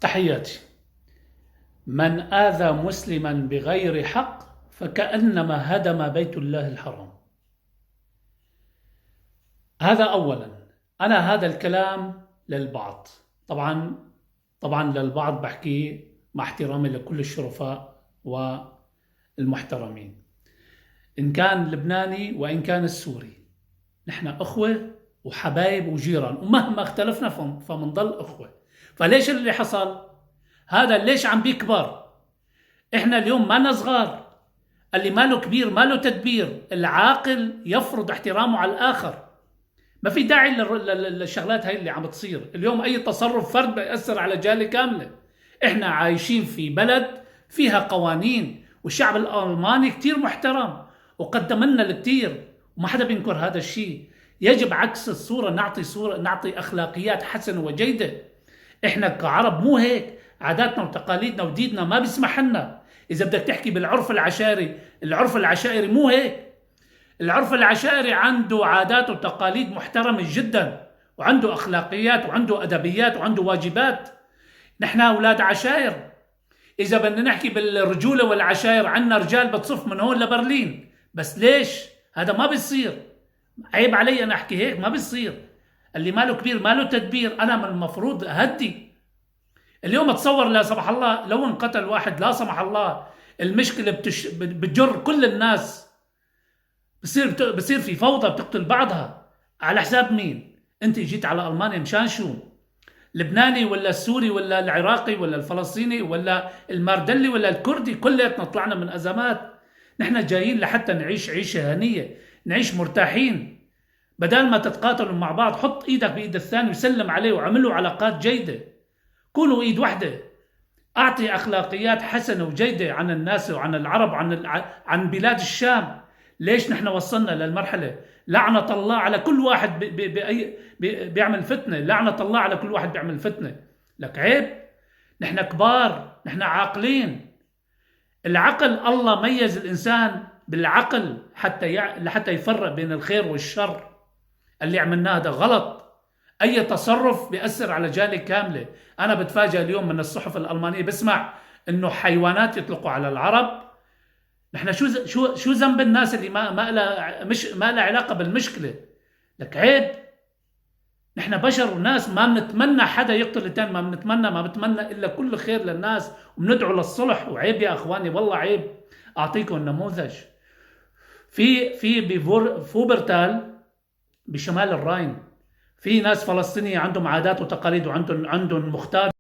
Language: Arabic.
تحياتي. من آذى مسلما بغير حق فكأنما هدم بيت الله الحرام. هذا أولا. أنا هذا الكلام للبعض، طبعا للبعض بحكي مع احترامي لكل الشرفاء والمحترمين، إن كان لبناني وإن كان السوري، نحن أخوة وحبايب وجيران، ومهما اختلفنا فمنضل أخوة. فليش اللي حصل هذا ليش عم بيكبر؟ احنا اليوم ما صغار، اللي ماله كبير ماله تدبير. العاقل يفرض احترامه على الآخر. ما في داعي للشغلات هاي اللي عم تصير اليوم. أي تصرف فرد بيأثر على جالية كاملة. احنا عايشين في بلد فيها قوانين، والشعب الألماني كتير محترم وقدم لنا الكتير، وما حدا بينكر هذا الشيء. يجب عكس الصورة، نعطي أخلاقيات حسنة وجيدة. احنا كعرب مو هيك، عاداتنا وتقاليدنا وديننا ما بيسمح لنا. إذا بدك تحكي بالعرف العشائري، العرف العشائري مو هيك. العرف العشائري عنده عادات وتقاليد محترمة جدا، وعنده أخلاقيات وعنده أدبيات وعنده واجبات. نحن أولاد عشائر. إذا بدنا نحكي بالرجولة والعشائر، عنا رجال بتصف من هون لبرلين. بس ليش؟ هذا ما بيصير. عيب علي أنا أحكي هيك، ما بيصير. اللي ماله كبير ماله تدبير. أنا من المفروض أهدي. اليوم اتصور لا سمح الله لو انقتل واحد، لا سمح الله، المشكلة بتجر كل الناس. بصير في فوضى بتقتل بعضها. على حساب مين؟ انت جيت على ألمانيا مشان شو؟ لبناني ولا السوري ولا العراقي ولا الفلسطيني ولا الماردلي ولا الكردي، كلياتنا طلعنا من أزمات. نحن جايين لحتى نعيش عيشة هنية، نعيش مرتاحين. بدل ما تتقاتلوا مع بعض، حط ايدك بايد الثاني وسلم عليه وعملوا علاقات جيدة. كونوا ايد واحدة. اعطي اخلاقيات حسنة وجيدة عن الناس وعن العرب، عن بلاد الشام. ليش نحن وصلنا للمرحلة؟ لعنة الله على كل واحد بيعمل فتنة. لعنة الله على كل واحد بيعمل فتنة. لك عيب. نحن كبار، نحن عاقلين. العقل، الله ميز الإنسان بالعقل حتى يفرق بين الخير والشر. اللي عملناه هذا غلط. أي تصرف بيأثر على جالية كاملة. أنا بتفاجأ اليوم من الصحف الألمانية بسمع إنه حيوانات يطلقوا على العرب. نحن شو ذنب الناس اللي ما لها علاقة بالمشكلة؟ لك عيب. نحن بشر وناس، ما بنتمنى حدا يقتل الثاني، ما بنتمنى إلا كل خير للناس، وبندعو للصلح. وعيب يا أخواني، والله عيب. أعطيكم نموذج. في بفوبرتال بشمال الراين، في ناس فلسطينية عندهم عادات وتقاليد وعندهم مختار